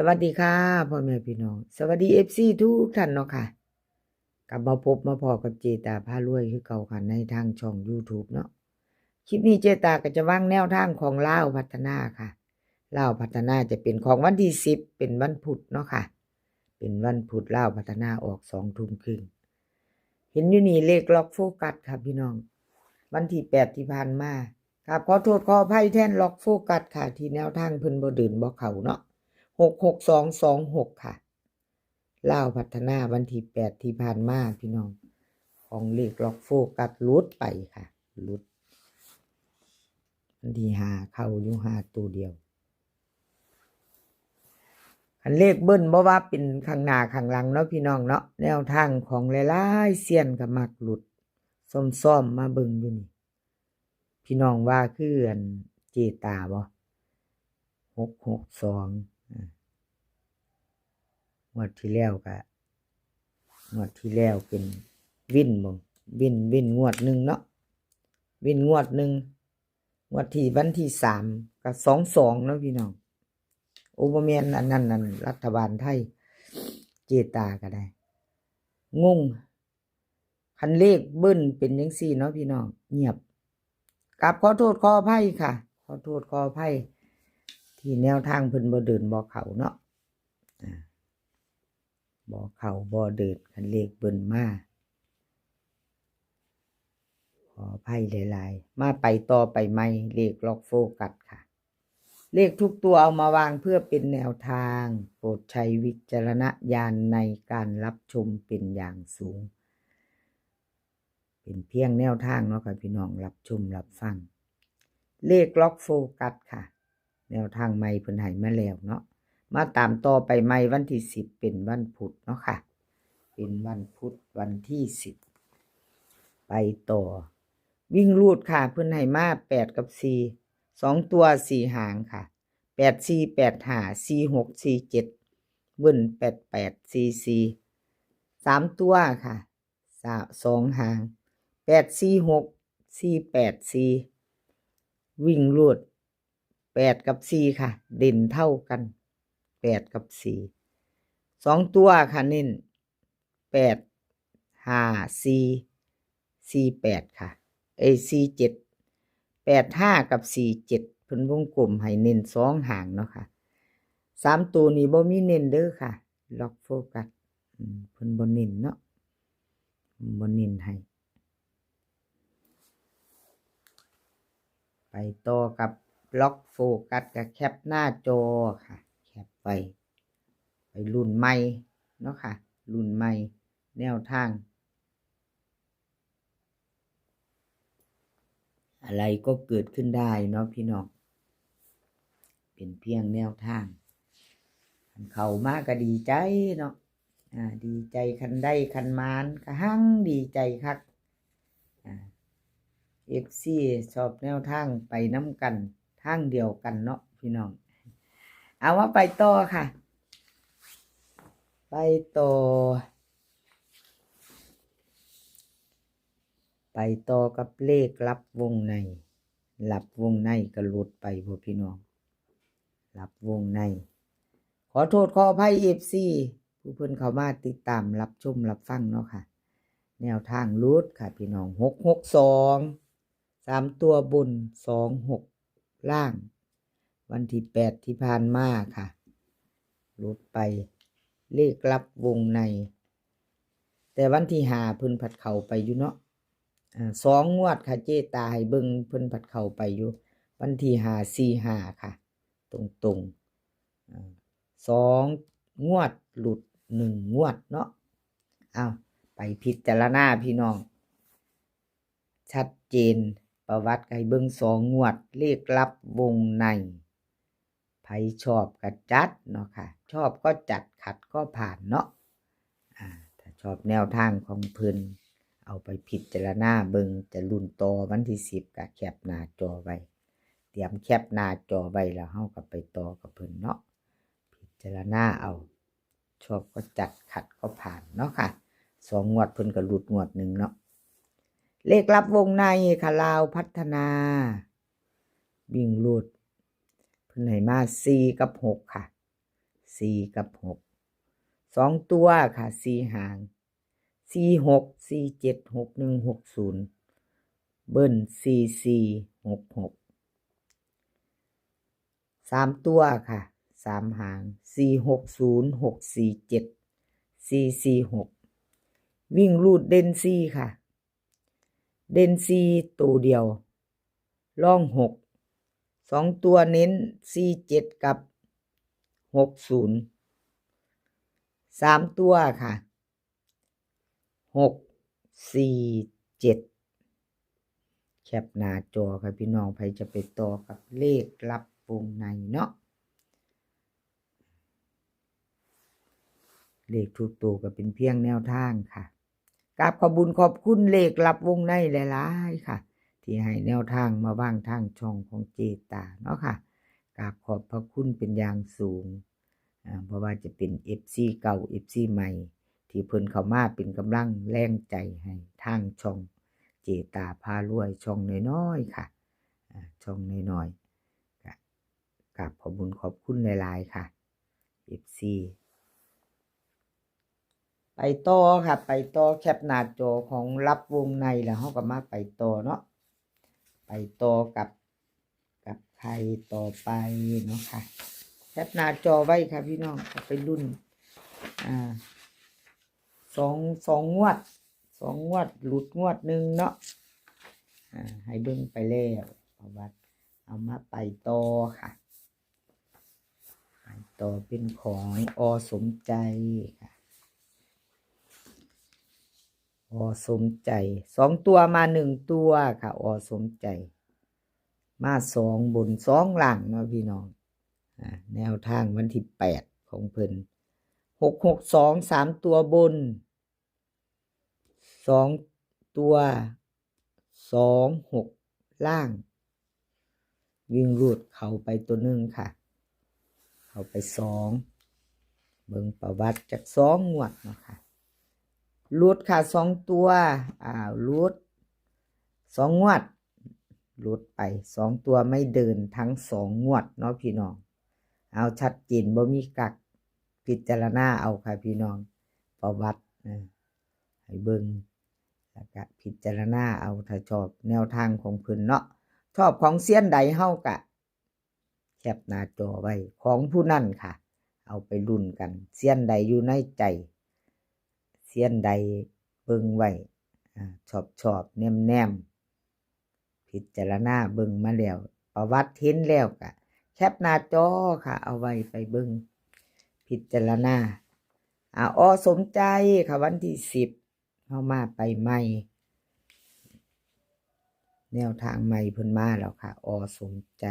สวัสดีค่ะพ่อแม่พี่น้องสวัสดีFCทุกท่านเนาะค่ะกลับมาพบมาพอกับเจตาพารวยคือเก่าค่ะในทางช่อง YouTube เนาะคลิปนี้เจตาก็จะวางแนวทางของลาวพัฒนาค่ะลาวพัฒนาจะเป็นของวันที่10เป็นวันพุธเนาะค่ะเป็นวันพุธลาวพัฒนาออก2 ทุ่มครึ่งเห็นอยู่นี่เลขล็อกโฟกัสค่ะพี่น้องวันที่8ที่ผ่านมาครับขอโทษขออภัยแทนล็อกโฟกัสค่ะที่แนวทางเพิ่นบ่เดินบ่เข้าเนาะ66226ค่ะลาวพัฒนาวันที่8ที่ผ่านมาพี่น้องของเลขล็อกโฟกัสหลุดไปค่ะหลุดวันที่5เข้าอยู่5ตัวเดียวคันเลขเบิ้ลบ่ว่าเป็นข้างหน้าข้างหลังเนาะพี่น้องเนาะแนวทางของหลายๆเซียนก็มักหลุดซ่อมๆมาเบิ่งอยู่นี่พี่น้องว่าคืออันเจตาบ่662งวดที่แล้วเป็นวินบ่วินงวดหนึ่งเนาะวินงวดหนึ่งงวดที่วันที่3ก็22เนาะพี่น้องโอบ่แม่นอันนั้นนั่นรัฐบาลไทยเจตาก็ได้งงคันเลขเบิ้ลเป็นจังซี่เนาะพี่น้องเงียบกับขอโทษขออภัยค่ะขอโทษขออภัยที่แนวทางเพิ่นบ่เดินบ่เข้าเนาะบ่เข้าบ่เดินคันเลขเบิ้ลมาขออภัยหลายๆมาไปต่อไปใหม่เลขล็อกโฟกัสค่ะเลขทุกตัวเอามาวางเพื่อเป็นแนวทางโปรดใช้วิจารณญาณในการรับชมเป็นอย่างสูงเป็นเพียงแนวทางเนาะค่ะพี่น้องรับชมรับฟังเลขล็อกโฟกัสค่ะแนวทางใหม่เพิ่นให้มาแล้วเนาะมาตามต่อไปใหม่วันที่10เป็นวันพุธเนาะค่ะเป็นวันพุธวันที่10ไปต่อวิ่งรูดค่ะเพิ่นให้มา8กับ4 2ตัว4หางค่ะ8 4 8 5 4 6 4 7เบิ้ล8 8 4 4 3ตัวค่ะ2หาง8 4 6 4 8 4วิ่งรูด8กับ4ค่ะเด่นเท่ากัน8กับ4 2ตัวค่ะเน้น8 5 4 4 8ค่ะ4 7 8 5กับ4 7เพิ่นวงกลมให้เน้น2หางเนาะค่ะ3ตัวนี้บ่มีเน้นเด้อค่ะล็อกโฟกัสเพิ่นบ่เน้นเนาะบ่เน้นให้ไปต่อกับล็อกโฟกัสกับแคปหน้าจอค่ะแคปไปรุ่นใหม่เนาะค่ะรุ่นใหม่แนวทางอะไรก็เกิดขึ้นได้เนาะพี่น้องเป็นเพียงแนวทางเข้ามาก็ดีใจเนาะดีใจคันได้คันมานก็หั่งดีใจคักFC ชอบแนวทางไปน้ำกันทางเดียวกันเนาะพี่น้องเอาว่าไปต่อค่ะไปต่อกับเลขลับวงในลับวงในก็หลุดไปพวกพี่น้องลับวงในขอโทษขออภัย FC ผู้เพิ่นเข้ามาติดตามรับชมรับฟังเนาะค่ะแนวทางรูดค่ะพี่น้อง662 3ตัวบน26ล่างวันที่8ที่ผ่านมาค่ะรูดไปเลขลับวงในแต่วันที่5เพิ่นผัดเข้าไปอยู่เนาะ2งวดค่ะเจตาให้เบิ่งเพิ่นผัดเข้าไปอยู่วันที่5 4 5ค่ะตรง2งวดหลุด1งวดเนาะไปพิจารณาพี่น้องชัดเจนประวัติให้เบิ่ง2งวดเลขลับวงในไผชอบก็จัดเนาะค่ะชอบก็จัดขัดก็ผ่านเนาะถ้าชอบแนวทางของเพิ่นเอาไปพิจารณาเบิ่งจะรุ่นต่อวันที่10ก็แคปหน้าจอไว้เตรียมแคปหน้าจอไว้แล้วเฮาก็ไปต่อกับเพิ่นเนาะพิจารณาเอาชอบก็จัดขัดก็ผ่านเนาะค่ะ2งวดเพิ่นก็หลุดงวดนึงเนาะเลขลับวงในค่ะลาวพัฒนาวิ่งรูดเพิ่นให้มา4กับ6ค่ะ 4กับ6 2ตัวค่ะ4หาง46 47 61 60เบิ้ล44 66 3ตัวค่ะ3หาง460 647 446วิ่งรูดเด่น4ค่ะเด่น4ตัวเดียวล่อง6 2ตัวเน้น47กับ60 3ตัวค่ะ647แคปหน้าจอค่ะพี่น้องใครจะไปต่อกับเลขลับวงในเนาะเลขทุกตัวก็เป็นเพียงแนวทางค่ะกราบขอบคุญขอบคุณเลขลับวงในหลายๆค่ะที่ให้แนวทางมาว่างทางช่องของเจตาเนาะค่ะกราบขอบพระคุณเป็นอย่างสูงเพราะว่าจะเป็น FC เก่า FC ใหม่ที่เพิ่นเข้ามาเป็นกำลังแรงใจให้ทางช่องเจตาพารวยช่องน้อยๆค่ะช่องน้อยๆกราบขอบคุญขอบคุณหลายๆค่ะ FC ไปต่อค่ะไปต่อแคปหน้าจอของรับวงในแล้วเฮาก็มาไปต่อเนาะไปต่อกับใครต่อไปเนาะค่ะแคปหน้าจอไว้ค่ะพี่น้องไปรุ่นสองงวดหลุดงวดหนึ่งเนาะให้เบิ่งไปแล้วประวัติเอามาไปต่อค่ะไปต่อเป็นของอสมใจค่ะอสมใจ2ตัวมา1ตัวค่ะอสมใจมา2บน2ล่างเนาะพี่น้องแนวทางวันที่8ของเพิ่น662 3ตัวบน2ตัว26ล่างวิ่งรูดเข้าไปตัวนึงค่ะเข้าไป2เบิ่งประวัติจาก2งวดเนาะค่ะรูดค่ะ2ตัวรูด2งวดรูดไป2ตัวไม่เดินทั้ง2งวดเนาะพี่น้องเอาชัดเจนบ่มีกักพิจารณาเอาค่ะพี่น้องประวัติให้เบิ่งแล้วก็พิจารณาเอาถ้าชอบแนวทางของเพิ่นเนาะชอบของเซียนใดเฮากะแคปหน้าจอไว้ของผู้นั่นค่ะเอาไปลุ้นกันเซียนใดอยู่ในใจเซียนใดเบิ่งไว้ชอบแนมพิจารณาเบิ่งมาแล้วประวัติเห็นแล้วก็แคปหน้าจอค่ะเอาไว้ไปเบิ่งพิจารณาสมใจค่ะวันที่10เฮามาไปใหม่แนวทางใหม่เพิ่นมาแล้วค่ะสมใจ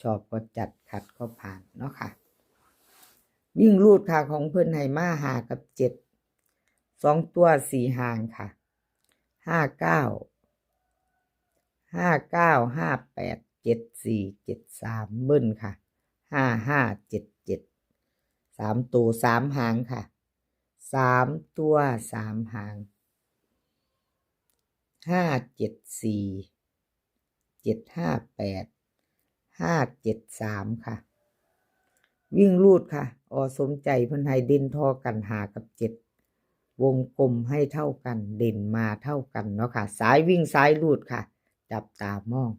ชอบก็จัดขัดก็ผ่านเนาะค่ะวิ่งรูดค่ะของเพิ่นให้มา5กับ7 2ตัว4หางค่ะ59 58 74 73เบิ้ลค่ะ55 77 3ตัว3หางค่ะ3ตัว3หาง574 758 573ค่ะวิ่งรูดค่ะสมใจเพิ่นให้เด่นทอกัน5กับ7วงกลมให้เท่ากันเด่นมาเท่ากันเนาะค่ะสายวิ่งสายรูดค่ะจับตามอง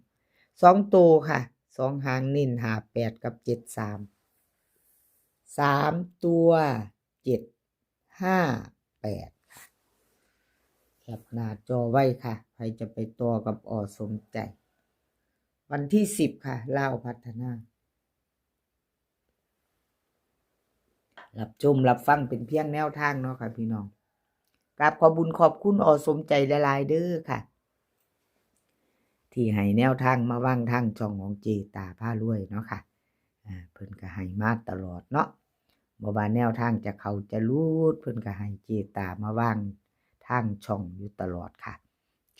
2ตัวค่ะ2หางเน้น58กับ73 3ตัว758ค่ะแคปหน้าจอไว้ค่ะใครจะไปต่อกับสมใจวันที่10ค่ะลาวพัฒนารับชมรับฟังเป็นเพียงแนวทางเนาะค่ะพี่น้องกราบขอบคุญขอบคุณสมใจหลายๆเด้อค่ะที่ให้แนวทางมาว่างทางช่องของเจตาพารวยเนาะค่ะเพิ่นก็ให้มาตลอดเนาะบ่ว่าแนวทางจะเข้าจะรูดเพิ่นก็ให้เจตามาว่างทางช่องอยู่ตลอดค่ะ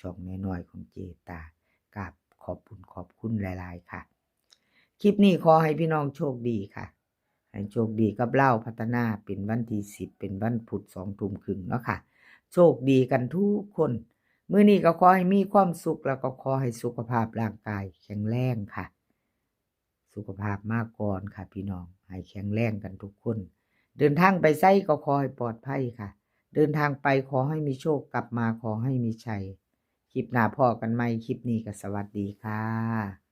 ช่องน้อยๆของเจตากราบขอบคุณหลายๆค่ะคลิปนี้ขอให้พี่น้องโชคดีค่ะให้โชคดีกับเล่าพัฒนาเป็นวันที่10เป็นวันพุธ20:30นเนาะค่ะโชคดีกันทุกคนมื้อนี้ก็ขอให้มีความสุขแล้วก็ขอให้สุขภาพร่างกายแข็งแรงค่ะ สุขภาพมากก่อนค่ะพี่น้องให้แข็งแรงกันทุกคนเดินทางไปไสก็ขอให้ปลอดภัยค่ะเดินทางไปขอให้มีโชคกลับมาขอให้มีชัยคลิปหน้าพอกันใหม่คลิปนี้ก็สวัสดีค่ะ